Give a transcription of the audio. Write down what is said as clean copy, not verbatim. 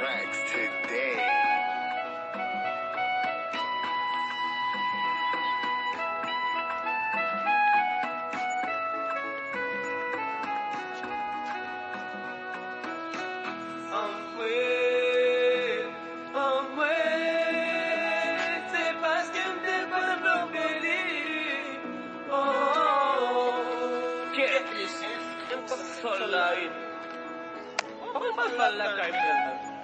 tracks today. C'est parce que m'te pas l'embellir. Get this. It's so light. Oh, my God, like I